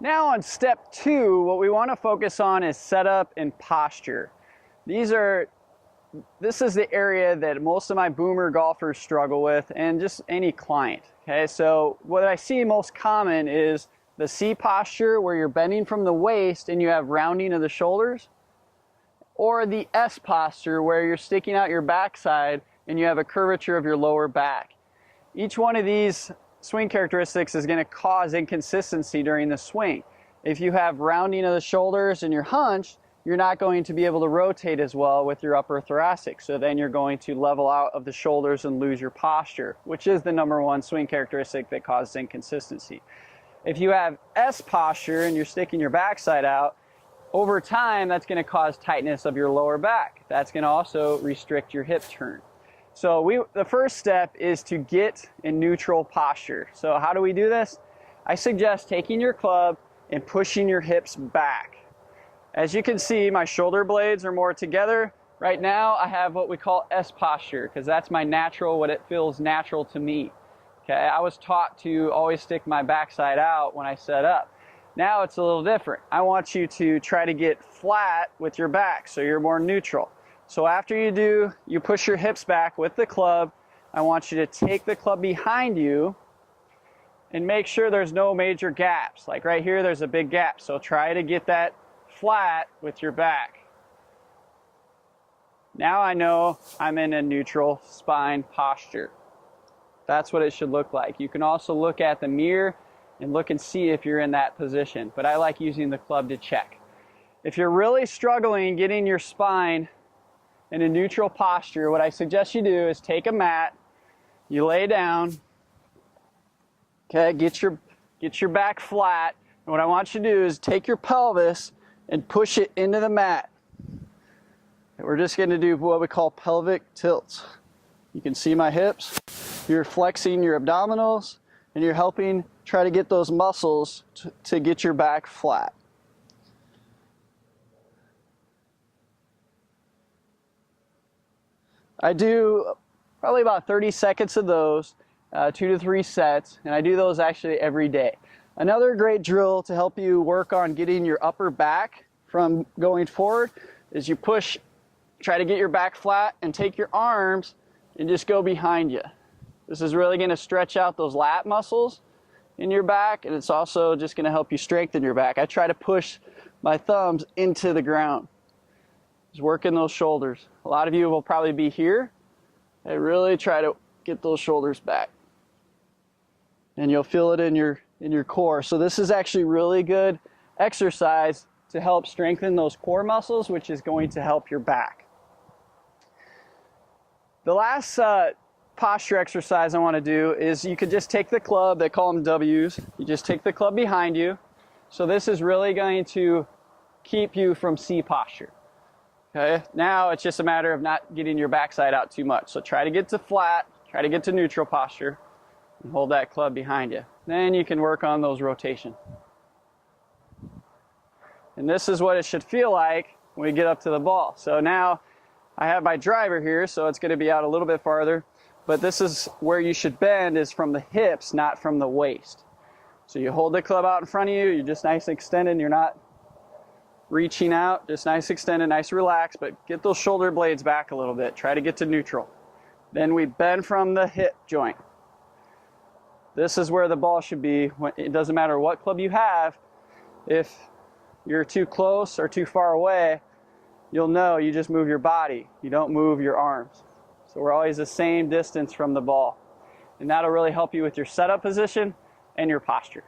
Now on step 2, what we want to focus on is setup and posture. This is the area that most of my boomer golfers struggle with, and just any client. Okay, so what I see most common is the C posture, where you're bending from the waist and you have rounding of the shoulders, or the S posture, where you're sticking out your backside and you have a curvature of your lower back. Each one of these swing characteristics is going to cause inconsistency during the swing. If you have rounding of the shoulders and you're hunched, you're not going to be able to rotate as well with your upper thoracic. So then you're going to level out of the shoulders and lose your posture, which is the #1 swing characteristic that causes inconsistency. If you have S posture and you're sticking your backside out, over time that's going to cause tightness of your lower back. That's going to also restrict your hip turn. So the first step is to get in neutral posture. So how do we do this? I suggest taking your club and pushing your hips back. As you can see, my shoulder blades are more together. Right now I have what we call S posture, because that's my natural, what it feels natural to me. Okay, I was taught to always stick my backside out when I set up. Now it's a little different. I want you to try to get flat with your back so you're more neutral. So after you do, you push your hips back with the club. I want you to take the club behind you and make sure there's no major gaps. Like right here, there's a big gap. So try to get that flat with your back. Now I know I'm in a neutral spine posture. That's what it should look like. You can also look at the mirror and look and see if you're in that position, but I like using the club to check. If you're really struggling getting your spine in a neutral posture, what I suggest you do is take a mat, you lay down, okay, get your back flat, and what I want you to do is take your pelvis and push it into the mat. And we're just going to do what we call pelvic tilts. You can see my hips. You're flexing your abdominals and you're helping try to get those muscles to get your back flat. I do probably about 30 seconds of those, 2 to 3 sets, and I do those actually every day. Another great drill to help you work on getting your upper back from going forward is you try to get your back flat and take your arms and just go behind you. This is really going to stretch out those lat muscles in your back, and it's also just going to help you strengthen your back. I try to push my thumbs into the ground. Just working those shoulders. A lot of you will probably be here. I really try to get those shoulders back. And you'll feel it in your core. So this is actually really good exercise to help strengthen those core muscles, which is going to help your back. The last posture exercise I want to do is you could just take the club, they call them W's, you just take the club behind you. So this is really going to keep you from C posture. Okay, now it's just a matter of not getting your backside out too much. So try to get to flat, try to get to neutral posture, and hold that club behind you. Then you can work on those rotation. And this is what it should feel like when we get up to the ball. So now I have my driver here, so it's going to be out a little bit farther. But this is where you should bend, is from the hips, not from the waist. So you hold the club out in front of you, you're just nice and extended, you're not reaching out, just nice extended, nice relaxed, but get those shoulder blades back a little bit. Try to get to neutral. Then we bend from the hip joint. This is where the ball should be. It doesn't matter what club you have. If you're too close or too far away, you'll know you just move your body. You don't move your arms. So we're always the same distance from the ball. And that'll really help you with your setup position and your posture.